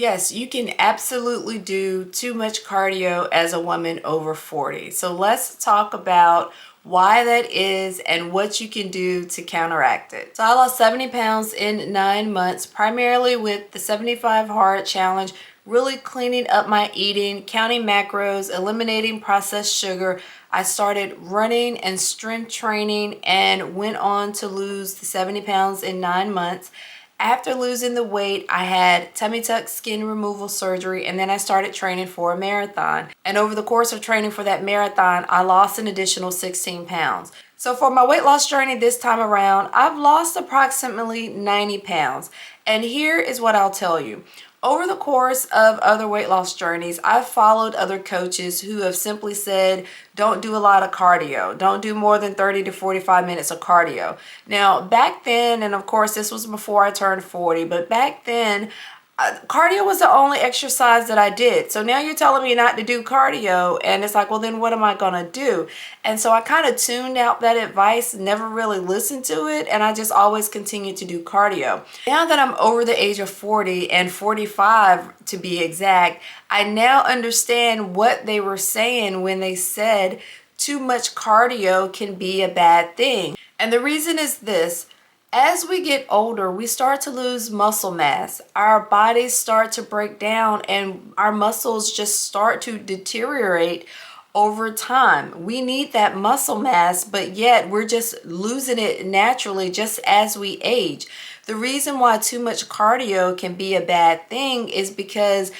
Yes, you can absolutely do too much cardio as a woman over 40. So let's talk about why that is and what you can do to counteract it. So I lost 70 pounds in 9 months, primarily with the 75 hard challenge, really cleaning up my eating, counting macros, eliminating processed sugar. I started running and strength training and went on to lose the 70 pounds in 9 months. After losing the weight, I had tummy tuck skin removal surgery, and then I started training for a marathon. And over the course of training for that marathon, I lost an additional 16 pounds. So for my weight loss journey this time around, I've lost approximately 90 pounds. And here is what I'll tell you. Over the course of other weight loss journeys, I've followed other coaches who have simply said, don't do a lot of cardio. Don't do more than 30 to 45 minutes of cardio. Now, back then, and of course, this was before I turned 40, but back then, cardio was the only exercise that I did. So now you're telling me not to do cardio, and it's like, well, then what am I gonna do? And so I kind of tuned out that advice, never really listened to it, and I just always continued to do cardio. Now that I'm over the age of 40 and 45 to be exact, I now understand what they were saying when they said too much cardio can be a bad thing. And the reason is this. As we get older, we start to lose muscle mass. Our bodies start to break down and our muscles just start to deteriorate over time. We need that muscle mass, but yet we're just losing it naturally just as we age. The reason why too much cardio can be a bad thing is because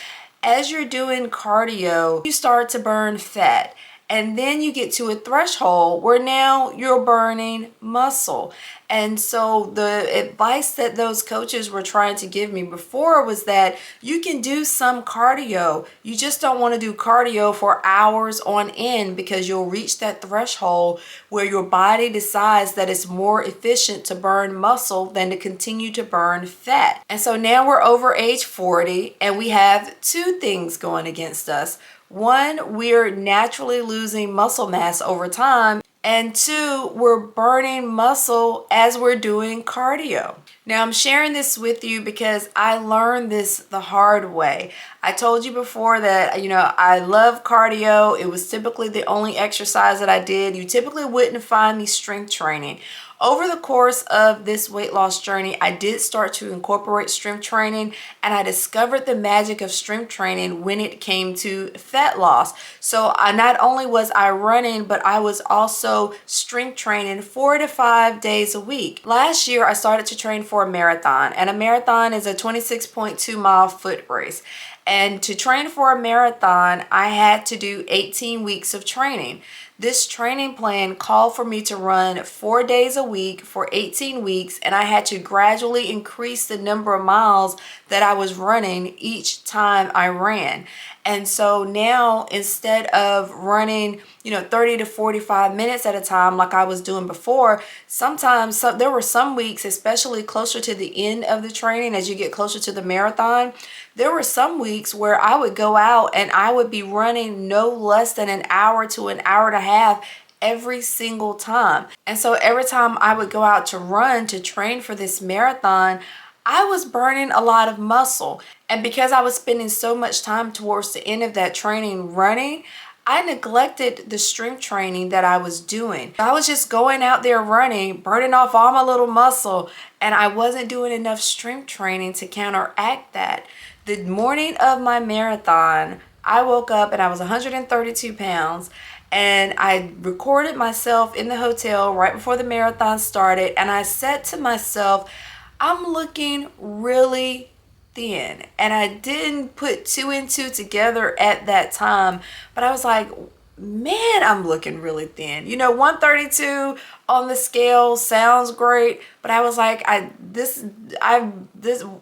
as you're doing cardio, you start to burn fat. And then you get to a threshold where now you're burning muscle. And so the advice that those coaches were trying to give me before was that you can do some cardio. You just don't want to do cardio for hours on end because you'll reach that threshold where your body decides that it's more efficient to burn muscle than to continue to burn fat. And so now we're over age 40 and we have two things going against us. One, we're naturally losing muscle mass over time. And two, we're burning muscle as we're doing cardio. Now, I'm sharing this with you because I learned this the hard way. I told you before that, I love cardio. It was typically the only exercise that I did. You typically wouldn't find me strength training. Over the course of this weight loss journey, I did start to incorporate strength training, and I discovered the magic of strength training when it came to fat loss. So not only was I running, but I was also strength training 4 to 5 days a week. Last year, I started to train for a marathon, and a marathon is a 26.2 mile foot race. And to train for a marathon, I had to do 18 weeks of training. This training plan called for me to run 4 days a week for 18 weeks, and I had to gradually increase the number of miles that I was running each time I ran. And so now, instead of running, 30 to 45 minutes at a time like I was doing before, sometimes there were some weeks, especially closer to the end of the training, as you get closer to the marathon, there were some weeks where I would go out and I would be running no less than an hour to an hour and a half every single time. And so every time I would go out to run to train for this marathon, I was burning a lot of muscle. And because I was spending so much time towards the end of that training running, I neglected the strength training that I was doing. I was just going out there running, burning off all my little muscle, and I wasn't doing enough strength training to counteract that. The morning of my marathon, I woke up and I was 132 pounds. And I recorded myself in the hotel right before the marathon started. And I said to myself, I'm looking really thin. And I didn't put two and two together at that time. But I was like, man, I'm looking really thin. 132 on the scale sounds great, but I was like,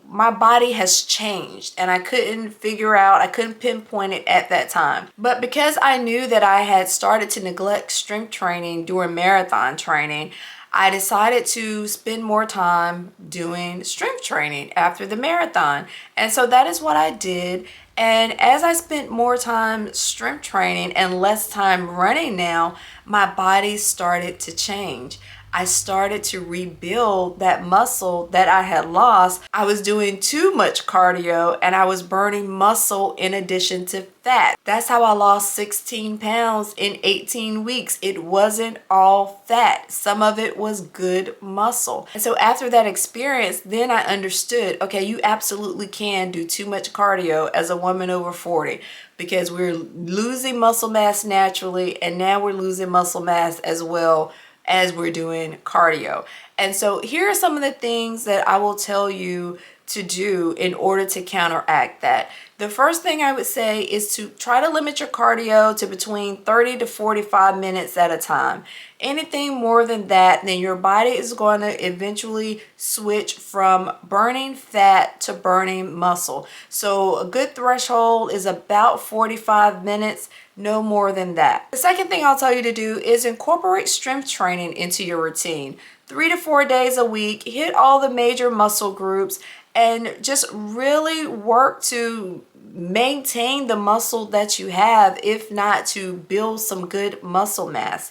my body has changed, and I couldn't pinpoint it at that time. But because I knew that I had started to neglect strength training during marathon training, I decided to spend more time doing strength training after the marathon. And so that is what I did. And as I spent more time strength training and less time running now, my body started to change. I started to rebuild that muscle that I had lost. I was doing too much cardio and I was burning muscle in addition to fat. That's how I lost 16 pounds in 18 weeks. It wasn't all fat. Some of it was good muscle. And so after that experience, then I understood, okay, you absolutely can do too much cardio as a woman over 40 because we're losing muscle mass naturally, and now we're losing muscle mass as well as we're doing cardio. And so here are some of the things that I will tell you to do in order to counteract that. The first thing I would say is to try to limit your cardio to between 30 to 45 minutes at a time. Anything more than that, then your body is going to eventually switch from burning fat to burning muscle. So a good threshold is about 45 minutes, no more than that. The second thing I'll tell you to do is incorporate strength training into your routine. 3 to 4 days a week, hit all the major muscle groups, and just really work to maintain the muscle that you have, if not to build some good muscle mass.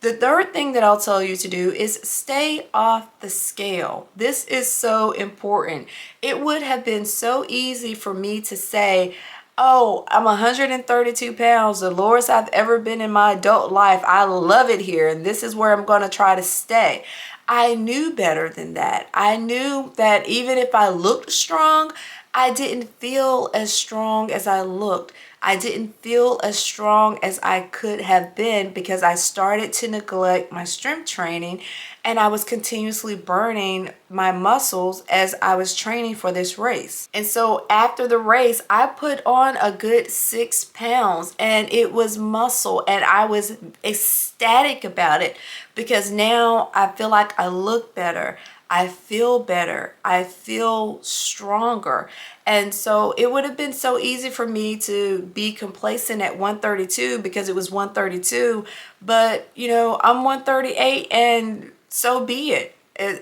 The third thing that I'll tell you to do is stay off the scale. This is so important. It would have been so easy for me to say, oh, I'm 132 pounds, the lowest I've ever been in my adult life. I love it here, and this is where I'm going to try to stay. I knew better than that. I knew that even if I looked strong, I didn't feel as strong as I looked. I didn't feel as strong as I could have been because I started to neglect my strength training, and I was continuously burning my muscles as I was training for this race. And so after the race, I put on a good 6 pounds, and it was muscle, and I was ecstatic about it because now I feel like I look better. I feel better. I feel stronger. And so it would have been so easy for me to be complacent at 132 because it was 132. But, you know, I'm 138 and so be it.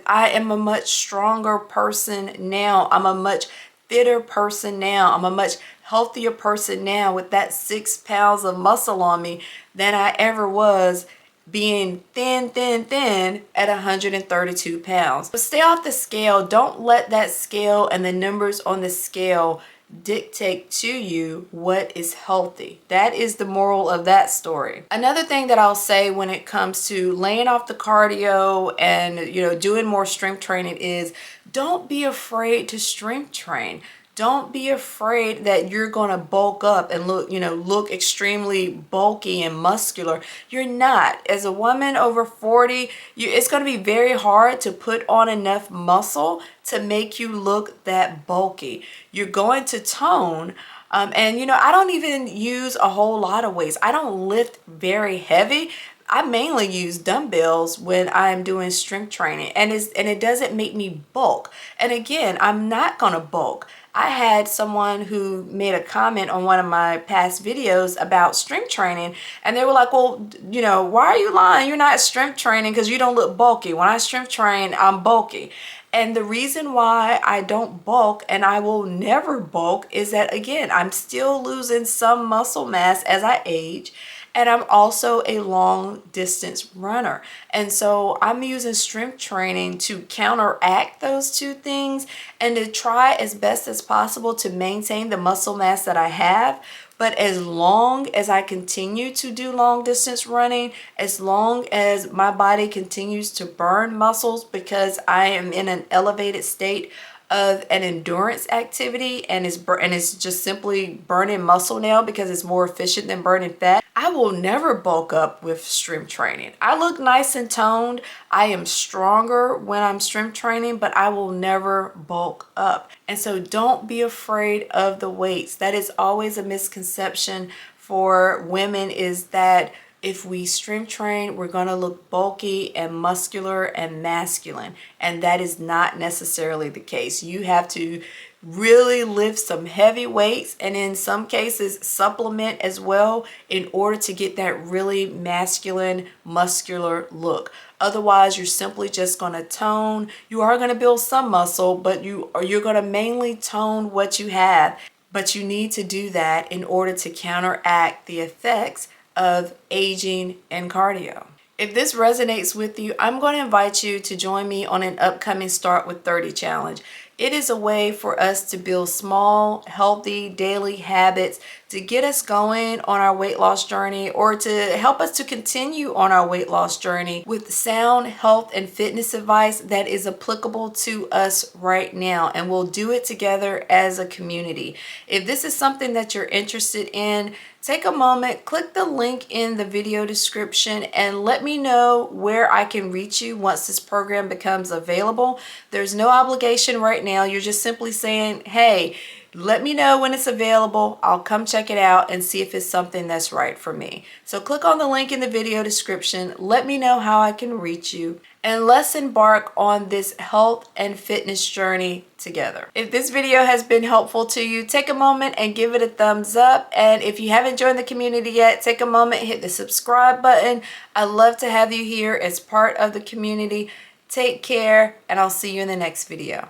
I am a much stronger person now. I'm a much fitter person now. I'm a much healthier person now with that 6 pounds of muscle on me than I ever was being thin at 132 pounds. But stay off the scale. Don't let that scale and the numbers on the scale dictate to you what is healthy. That is the moral of that story. Another thing that I'll say when it comes to laying off the cardio and, you know, doing more strength training is don't be afraid to strength train. Don't be afraid that you're going to bulk up and look extremely bulky and muscular. You're not. As a woman over 40, it's going to be very hard to put on enough muscle to make you look that bulky. You're going to tone. And, you know, I don't even use a whole lot of weights. I don't lift very heavy. I mainly use dumbbells when I'm doing strength training, and it doesn't make me bulk. And again, I'm not going to bulk. I had someone who made a comment on one of my past videos about strength training, and they were like, well, you know, why are you lying? You're not strength training because you don't look bulky. When I strength train, I'm bulky. And the reason why I don't bulk and I will never bulk is that, again, I'm still losing some muscle mass as I age. And I'm also a long distance runner. And so I'm using strength training to counteract those two things and to try as best as possible to maintain the muscle mass that I have. But as long as I continue to do long distance running, as long as my body continues to burn muscles because I am in an elevated state of an endurance activity and it's just simply burning muscle now because it's more efficient than burning fat, I will never bulk up with strength training. I look nice and toned. I am stronger when I'm strength training, but I will never bulk up. And so don't be afraid of the weights. That is always a misconception for women, is that if we strength train, we're going to look bulky and muscular and masculine. And that is not necessarily the case. You have to really lift some heavy weights and in some cases supplement as well in order to get that really masculine, muscular look. Otherwise, you're simply just going to tone. You are going to build some muscle, but you're going to mainly tone what you have. But you need to do that in order to counteract the effects of aging and cardio. If this resonates with you, I'm going to invite you to join me on an upcoming Start with 30 challenge. It is a way for us to build small, healthy, daily habits to get us going on our weight loss journey, or to help us to continue on our weight loss journey with sound health and fitness advice that is applicable to us right now. And we'll do it together as a community. If this is something that you're interested in, take a moment, click the link in the video description, and let me know where I can reach you once this program becomes available. There's no obligation right now. You're just simply saying, hey, let me know when it's available. I'll come check it out and see if it's something that's right for me. So click on the link in the video description. Let me know how I can reach you, and let's embark on this health and fitness journey together. If this video has been helpful to you, take a moment and give it a thumbs up. And if you haven't joined the community yet, take a moment, hit the subscribe button. I'd love to have you here as part of the community. Take care, and I'll see you in the next video.